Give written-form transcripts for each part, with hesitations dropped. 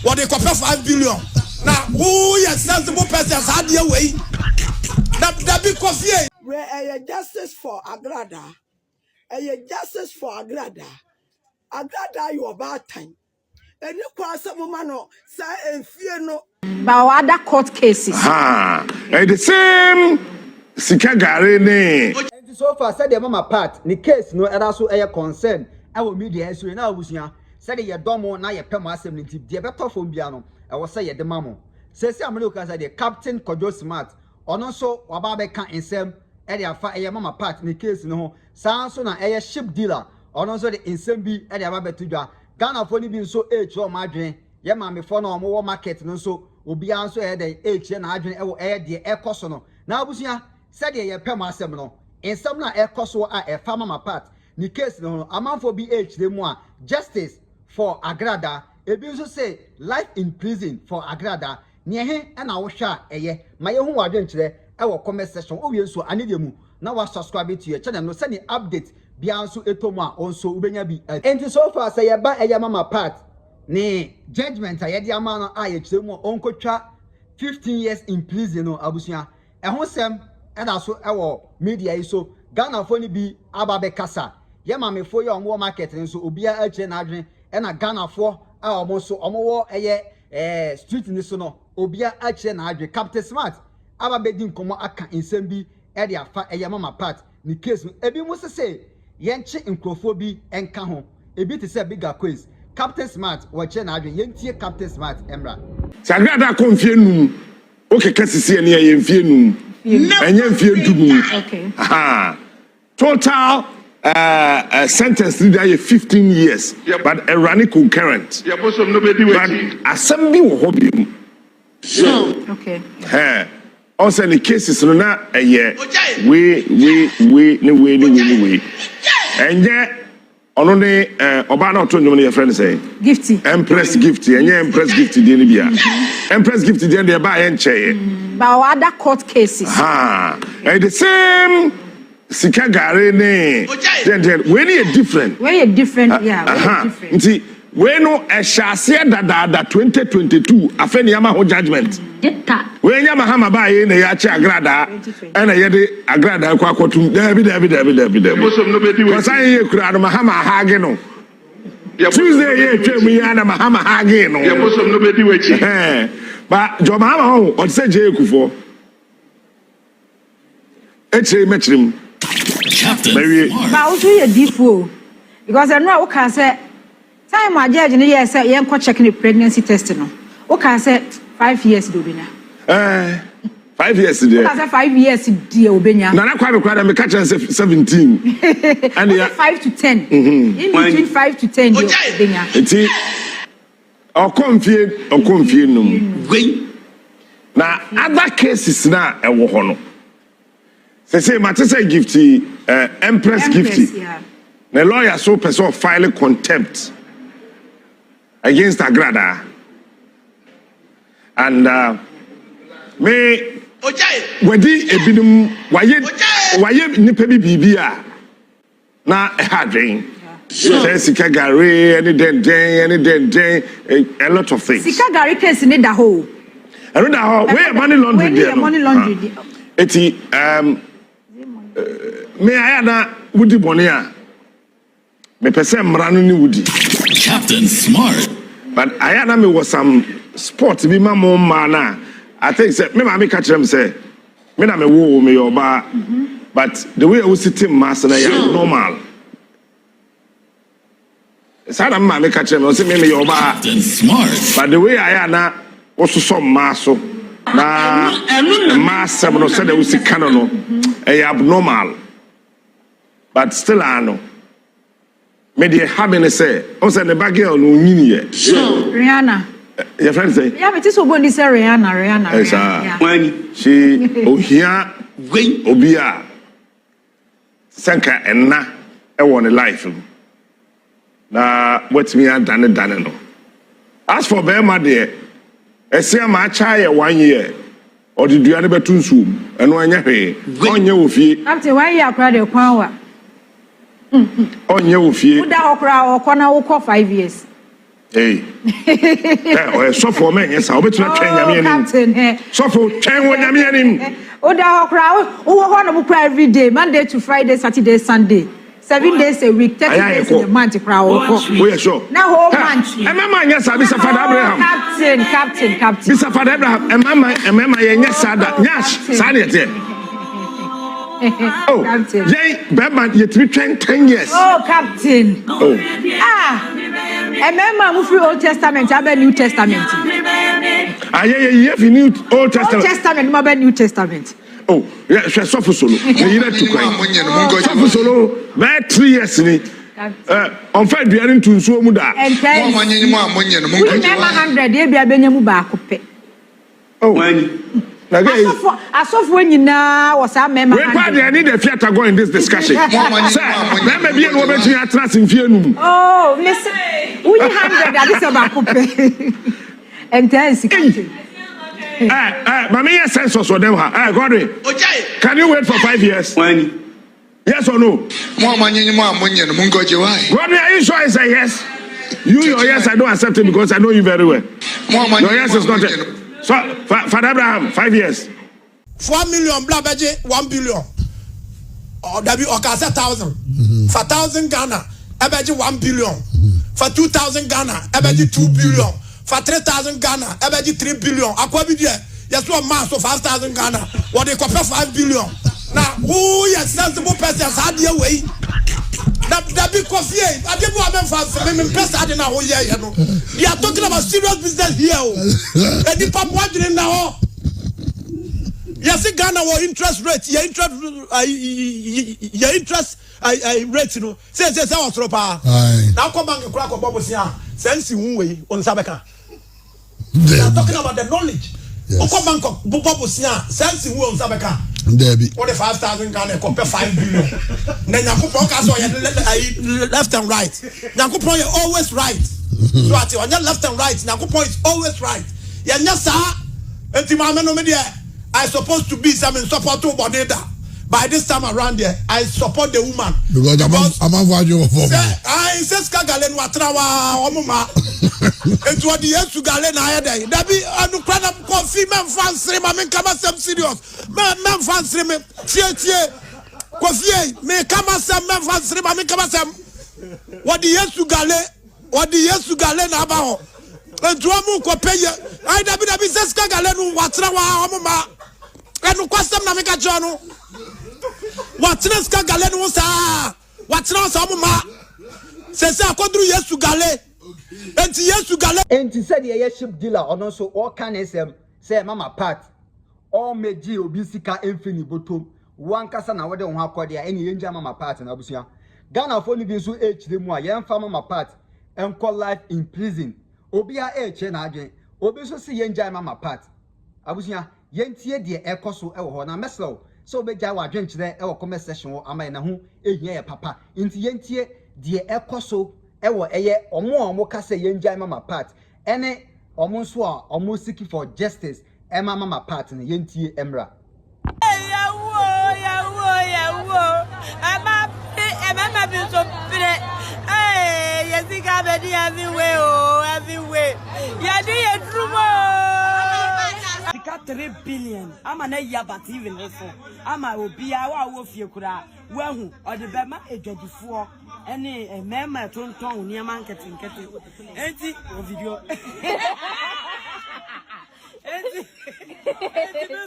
what they compare 5 billion. Now, who is sensible person had your way? That be coffee. Where a justice for Agradaa, a justice for Agradaa. Agradaa, you about time. And you cross some man, say, and fear no. But other court cases. The same Sikagare ne. So far, said the mama part, the case no other so air concern. I will media so now was here. Said your domo na your pema assembly, the better from piano. I was say the mamo. Says America said the Captain Kojo Smart. Or no so Wababe can't in some area for a mama part in the case no. Sounds on a ship dealer. Or no so the insembi at the Ababe Tuja. Ghana for being so H or margin. Yeah, mammy for no more market no so will be answer at the H and Adrian air the air cosono. Now was here. Said your pema assembly. In some air coso a farmer part. Ni case no amount for BH the more justice for Agradaa. Ebi say life in prison for Agradaa. Near him and our share a my own warden today. Our comment section. Oh yes, so I need you. Now I subscribe to your channel. No send update. Biansu etoma also ubenya bi. And so far say ba a mama part. Ne judgment a yedi amano IH mo onko 15 years in prison no abusia. Ehon sem and also our media so Ghana for ni bi ababe kasa. Ye mame for your more market so obia ache na adwen and a Ghana for our so omo eye street ni so no obia ache na adwen Captain Smart ababe din komo aka nsem bi e de afa eye mama part ni case ebi mo se yenche nkrofo bi enka ho ebi te se bigger quiz Captain Smart wache na adwen yentie Captain Smart emra Agradaa konfie num okay kasisi ne yenfie num enye mfie ntum Okay. Total sentence to 15 years, yep. But a running concurrent. But assembly will hobby. Okay. Also, the cases are not a year. We. And yet, on the Obama told your friend say, Gifty. Empress Gifty, and yeah, Empress Gifty, Empress Gifty, then they buy and chair. But other court cases. And the same. Sikagare ne. Then when you different. Very different, yeah. Very different. When no a shasia da 2022 afeni yama ho judgment. When yama hama ba ye na ya cha Agradaa and ye de Agradaa kwa kwatum David. Because I ye kura no mahama hage no. Tuesday ye twem ya na mahama hage no. But jo mahama ho o se je ekufo. Eche metrim. But also a default because I know what can say. Time my judge in the year say you ain't checking the pregnancy test no. What can say 5 years do benya. 5 years there. What can say 5 years dear obenya. Na kwa me catch 17. And 5 to 10. In between 5 to 10 obenya. Eti o confie no. Na other cases na e wo ho no. Say Matisa Gifty, Empress Gifty. Yeah. The lawyer so person file contempt against Agradaa. And me wedi ebinum waye nipa bibia na hadwen. Say Sikagare any a lot of things. Sikagare case in the whole. Where money laundry there. Money laundry. Eti me ayana wudi bonia me pese mranu ni wudi Captain Smart. But ayana me was some sport bi ma mo na I think say me ma me catch them say me na me wo me yoba but the way I sit in mass na ya normal sada ma me catch them say me yoba Captain Smart. but the way ayana also some mass na mass no say they was canon no abnormal but still I know me dey have say o say the bag girl no nyini ye Rihanna your friend say yeah me so go say Rihanna yeah she ohia obia sanka enna e won life na what me done no as for Bema there ese ma cha ye 1 year or the duane betu nsu eno anya hwe onye wo fie after 1 year akra de kwan wa onye wo fie uda okra okona wo 5 years Hey. Oh, so for me, yes, I'll be to Captain. So for Chang. Oda crowd, who every day, Monday to Friday, Saturday, Sunday. 7 days a week, 30 days in a month, crowd. We are sure. Now, whole month. And Mamma, yes, Mr. Father Abraham. Captain. Mr. Father Abraham, and Mamma, yes, Sada, yes, Sadia. Oh, Captain. Jay, Batman, you're 10 years. Oh, Captain. Oh. And remember, we Old Testament, I have New Testament. You have New Old Testament. Old Testament, I have New Testament. Oh, yeah, she's so for solo. You need to cry. So for solo, about 3 years. On fait, we are into Muda. And 10. Remember 100, they be a Benjamu Bacope. Oh, when? As of when you now was a member. I need a Fiat to go in this discussion. Sir, let me be a woman to trust in Fianum. Oh, listen, we 100 that is about Coupe. And 10. Mammy, census or them. Godwin, can you wait for 5 years? When? Yes or no? Godwin, are you sure I say yes? Your yes, I don't accept it because I know you very well. Your yes is not it. So, Father Abraham, 5 years. 4 million, blah, 1 billion. Or W or 1,000. For 1,000 Ghana, I 1 billion. For 2,000 Ghana, I 2 billion. For 3,000 Ghana, I 3 billion. Yes, one mass of 5,000 Ghana. What they compare 5 billion. Now, who is sensible persons had your way? That be coffee. I didn't want them for me. You are talking about serious business here. And the papa watching now. Yes, Ghana or interest rate. Your interest rate. You know. Say I was tropa. Now come back and crack on Bobo Sia. Sense you way on Sabeka. We are talking about the knowledge. Come back Bobo Sia. Sense you on Sabeka. Debbie. What 5,000 Ghana compare 5 billion. Then Yakupon left and right. Yakupon is always right. So at you left and right. Yakupon is always right. Yanyasa and Timameno media. I supposed to be some support to Boneda. By this time around there, I support the woman. Because I'm a you for I says Kagalen Watrawa Omuma. It's what the years to Galen I had. That be a coffee man fans stream. I mean, come some serious. Man fans stream. Coffee. Me come some man fans stream. I mean, come some. What the years to Galen? What the years to Galen about? And to Amu Copay. I be says Kagalen Watrawa Omuma. And question Namika Jono. What's next? Galen was what's now some ma says I could do yes to Gale and yes to Gale. And to say the ship dealer or also all can say Mama Pat all made Obisika infinite bottom one casana whether on how called any angel Mama Pat and Abusia Ghana for living so H the more young farmer Mama Pat and call life in prison Obia H and Agent Obiso see angel Mama Pat Abusia Yentie dear Ecoso Elhona Meslow. So be jawa drink there e comment section wo amai na ho ehia papa nti yentie de ekoso e wo eye omo ka say yenjai mama part ene omo so a omo seeking for justice e mama part na yentie emra ama bi so pre yesika be di everywhere ya di etrumo 3 billion. I'm an aya, but even so, I'm a obia wa fie kura. Wahu or the bema a 24 any a member tonton near marketing getting video.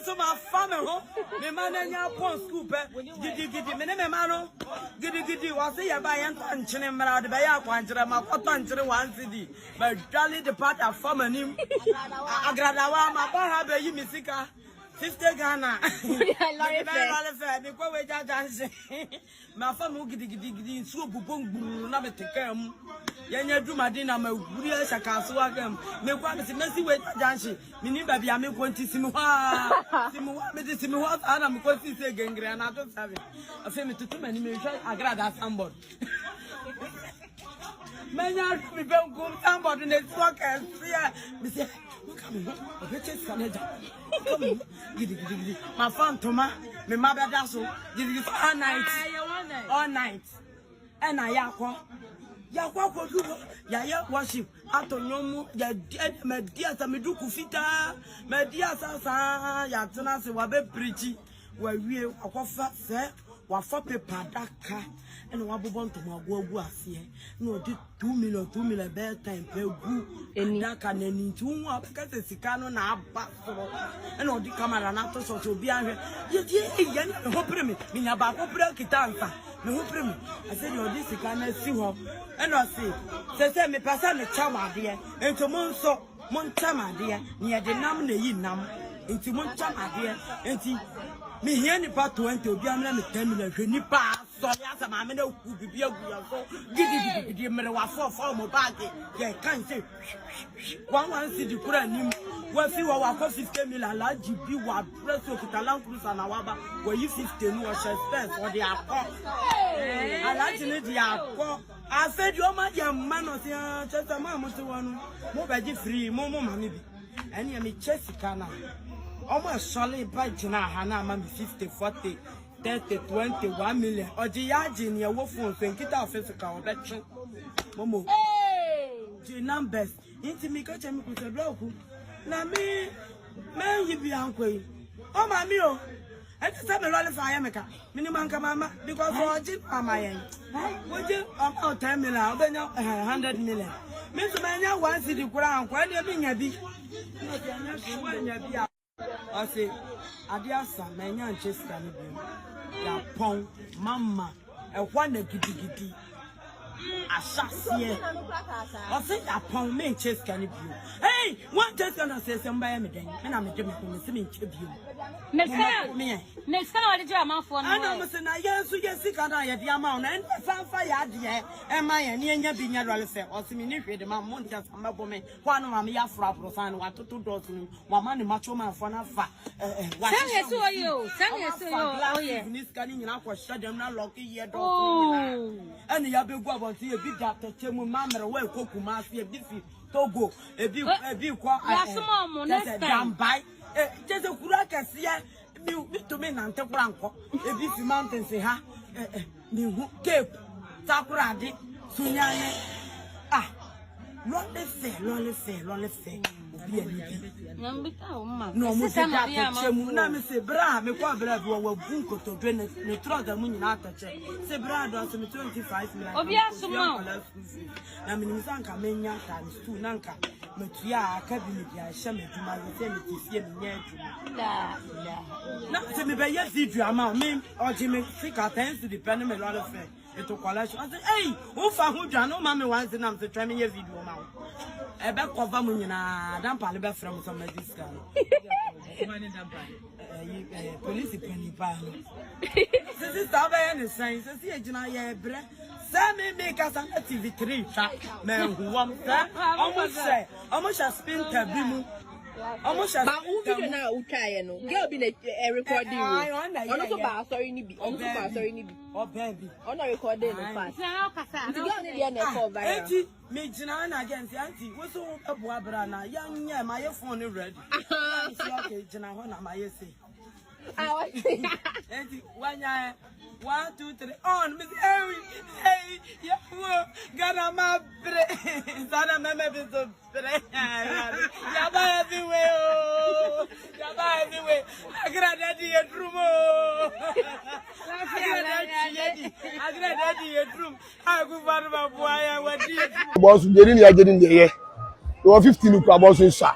So my family, the man and your poor scoop, giddy, minimano, giddy, was a by and chinema, the Bayak Quantra, my cotton to the 1 city, but Jolly the part of former name. Agradaa, my bar, you Missika, Sister Ghana. I love it, because we dancing. My family giddy, so boom, never take care. Yanya do my dinner, my real Shakaswagam. Me want to messy with dancing. Mini baby, I'm going to Simua. Simua, and I'm going to say Gangre, and I don't have it. A family to too many Agradaa somebody. Many are to be good somebody in the workers. Yeah, look at me. A bitch Canada. My phone, Toma, my mother does so. Did you all night? And I yakwa. ya kwa kodu ya worship atonyomu ya media sa medu kufita media sa ya tena se wa be preach wa wie akofa se wa for paper daka ene wa bobon to mo agu ase no di 2 million be time pe gu daka na ni ntu hu abeka se sika no na aba so ene odi camera na to so obi ahwe ye ye ne ho pre me nya ba ko pre kitansa me ho pre me ase di odi sika na si ho ene o se me pasa me chamade ento mo nso mo chamade ni e de nam na yi nam enti mo chamade enti me here ni pa 20 obi amna me 10 million hwe ni pa so ya sa ma me na ku bibia gu ya so gidi mere wa for mo bag ye kan say 1 cedi kura nim wa fi wa 50 million la jibi wa press okitalan cruiser na wa ba wa yi 50 no wa expense for the akọ ala ji ni di akọ a said you ma ya man o se chesa ma mo se wonu mo ba ji free mo ma me bi eni me chesika na almost solid by Jina Hana, 50, 40, 30, 20, 1 million. Or the Yajin, your wolf phone, think it out physical election. Momo. The numbers. Intimate chemical with a block. Now, me, man, you be uncle. Oh, my meal. I just have a lot of America. Minimum Kamama, because for Jim, my end. Would you? I'm 10 million, I'll be 100 million. Mr. Mania wants the ground, quite a being a bit. I say, Adiasa, Manya Chester, ya pong, Mamma, and one giddy. I shall see. I say, I pong me chest can you. Hey, one test gonna say somebody, and I'm a Jimmy from the swimming tribune. Next time, I did your mouth for I know, Mr. Nayan, so yes, you can I the amount and some fire, dear, and my and your being a relative or semi the man won't just come up with me. One of my frap was on what to do to him, one money macho man for a fat. What are you? Tell me, oh, yeah, Miss Canning, I was shut them not lucky yet. And the other go about here, big doctor, Chemu, Mamma, well, Kokuma, a biffy, Togo, a big quack, damn bite. Just a curaca, see, you to me, Nante Branco, a beefy mountain, say, ha, me cape, Takuradi, Sunyane. Ah, Lolly fair. No, say, Bra, me qua bravo, or bunko to drain the trot the moon out of check. Say, Brad, or some 25 million. Oh, yes, I mean, Sanka Mania times 2 Nanka, Matia, cabinet, I shall make my maternity here near you. Not to me by your video amount, me or Jimmy, think I tend to depend on a lot of fair. It took college. I said, hey, who found who John, no mammy once and I'm to try me a video amount. A back of Amuna, damn paliba from some discount. Police penny pan. This is how I understand. Says here, Jana, breath. Sammy make us an TV3 man who wants that. Almost a spin tabimu. Almost a now, Ukayano. Girl be a recording. I'm sorry, Nibi. Oh, baby. I'm not recording the past. Me, Jana, against Auntie. What's all a Wabrana? Young, yeah, my phone is ready. Okay, Jana, my essay. Auntie, 1, 2, 3, on, Miss Harry. Hey, yeah, Gana my brain. Sana Mamma is a brain. Yaba everywhere. Yaba everywhere. Agradaa a room. Agradaa a room. I go for my boy. What do you boss? Getting the year. You are 15 to about so.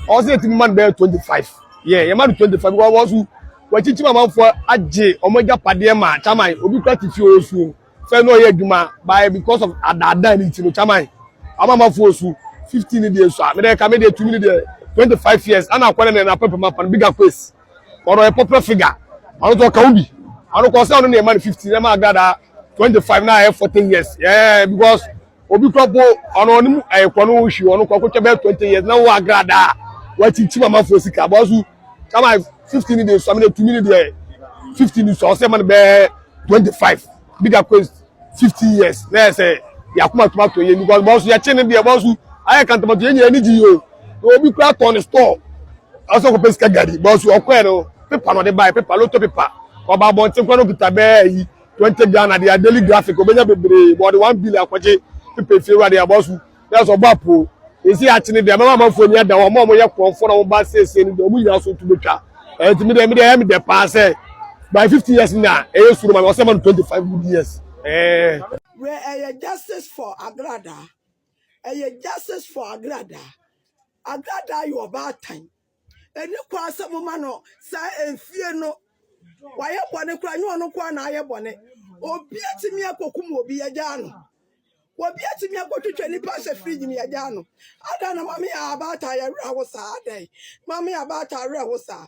Also, the man bear 25. Yeah, your man 25. Was who? What teach my for AJ Omega Padema, Chamai, Obi Prati Fiosu, Feno Yeguma, by because of Adada in Chamai. Amama Fosu, 15 years, so I come in 2 minutes, 25 years, and I call them a paper map and bigger quest. Or a popular figure. I don't talk Kaumbi. I don't call only a man 15, I'm got 25 now, I have 14 years. Yeah, because Obi Propo, on I quano, she on about 20 years now, Agradaa. What teach my man for Sika, Bosu, Chamai. 15 days, so I mean 2 minutes there. 15 so I say man be 25. Bigger quest 50 years. Let's say Yakuma tomato ye because boss you change be boss I can't tomato ye energy yo. No be crack on the store. Also go pesca gadi. Boss you okwe no paper no dey buy paper lot of paper. Oba bontin kwa no bitabe yi 20 Ghana their daily graphic obenya bebre about 1 billion kwache people feel they about so that's obapo you see actually the mama for nya da wo mo ye konfo na wo ba sese ni do mu nya so to betwa to me the pass by 50 years now e suru ma 25 years where justice for Agradaa justice for Agradaa you about time and you kwa some man no say enfie no waye bone kra nyu ono kwa na aye bone obi atimi akokum obi agya no obi atimi akotwetwa ni pa se fridge mi agya no ada na mama ya abata ya ra wo sa adai mama ya abata ra wo sa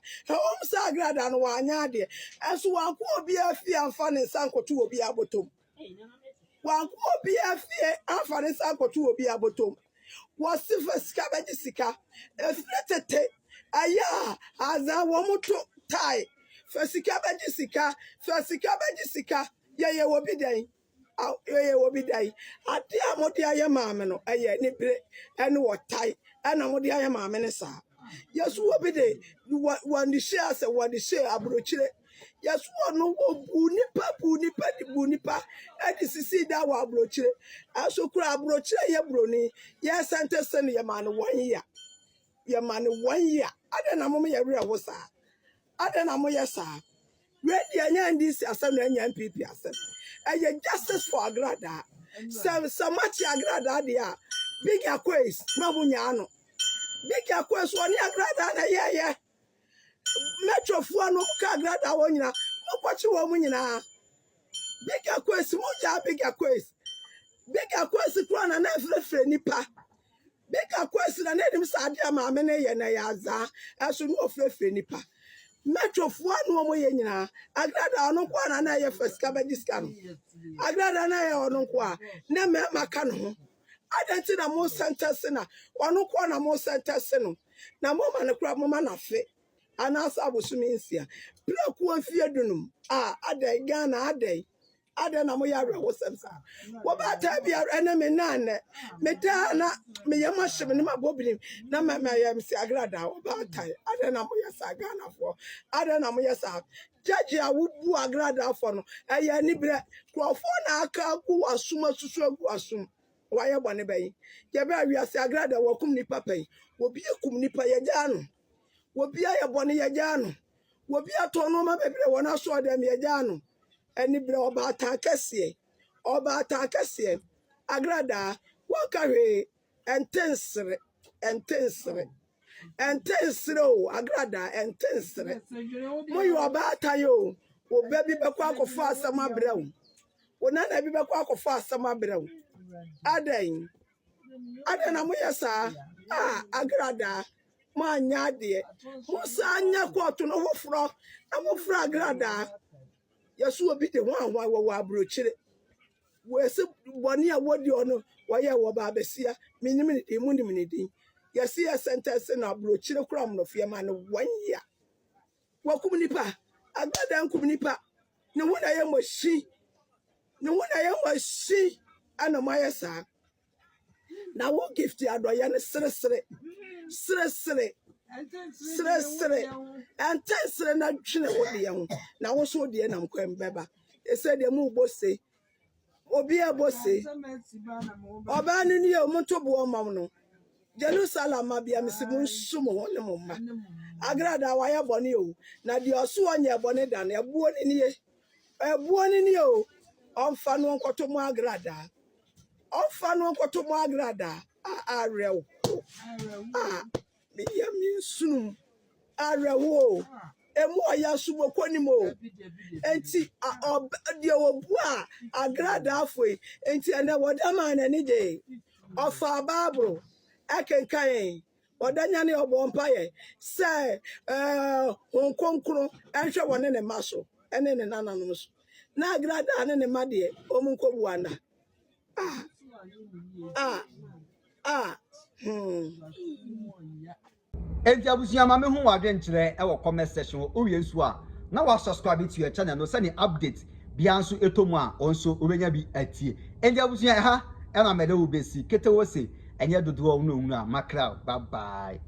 sa Agradaa no wanya de enso wanko obi afi amfa ne sankoto obi abotom wanko obi afi amfa ne sankoto obi abotom wasifa skabaji sika efretete aya aza wo muto tai fasika baji sika ye wobi dan ye wobi dai ade amodi aye maame no aye ni bre ene wo tai ena amodi aye maame ne sa yesu wobi de wani share se wani share abrochire yesu no wo bu nipa edi sisi da wa abrochire asokura abrochire ye broni ye sentence ne ye man 1 year ye man 1 year ade na mo ye re wo sa ade na mo ye sa ready anya ndisi asem na anya MPP asem eye justice for Agradaa so much Agradaa dia big aquays mabunya no big aquays woni Agradaa na ye metro fu no ka Agradaa wo nyina mo kwachi wo mu nyina big aquays mo ja big aquays kro na na frefre nipa big aquays na nedim sade amaame na ye na ya za aso no frefre nipa metro fu no mo ye nyina Agradaa no kwa na ye first ka diska no Agradaa na ye ono kwa na me maka no ho adanti na mo sentence na ono kwa na mo sentence no na mo ma ne kra mo ma na fe anasa abosumi nsia plaku afie dunum adai Ghana adai na mo ya rewo semsa wo ba ta bia ene me nane meta na me yama hye me ma bobini na ma yam si Agradaa wo ba ta adai na mo ya sa Ghana fo adai na mo ya sa judge a wo bu Agradaa fo no eye ni bre krofo na aka ku asuma susu agu asum waye bone bayi ye ba wi asi Agradaa wo kum ni papa yi wo bi kum ni pa ye ja no wobi aye bone ye gya no wobi ato no ma bebre wona so dem ye gya no eni bre oba atan kese Agradaa waka hwe entensre o Agradaa entensre mo yo oba atan yo wo baby bekọ akofo asama bre wo wona na bi bekọ akofo asama bre wo adan na mo yesa Agradaa manya de musanya koto no hofro amofra Agradaa yesu obi de wan wo abrochire wese boni a wodi ono waye wo ba besia minim ni de mu nim ni din yesi ya sentence na abrochire kram no fie ma no 1 year wakum nipa Agradaa nkum nipa ne ho na ye moshi ana mayesa na wo gift adoye ne sere entensre na twene wode ye ho na wo so de na mkwem beba ese de mu bose obi abose oba ni ni o monto bo mam no Jerusalem abia misimu nsum ho ne mumma Agradaa wa ye bone o na de oso onye bone da na ebuo ni ni o onfa no nkoto mu Agradaa arew mi sunum arewo emu oya subo konimo enti de obu Agradaa foi enti ene wodama na ni je ofa babro akenkan odanya ne obo mpaye se honkonkro enhwe wone ne maso ene ne nananom so na Agradaa ne made omunkobu anda Enti abusia ma me hu wadwe nkyere e wo comment section o wie nso a na wa subscribe to your channel no send update bia nso etomu a onso obenya bi atie enti abusia ha e na mede wo besi kete wo se enye dodo wo no hu a makra bye bye.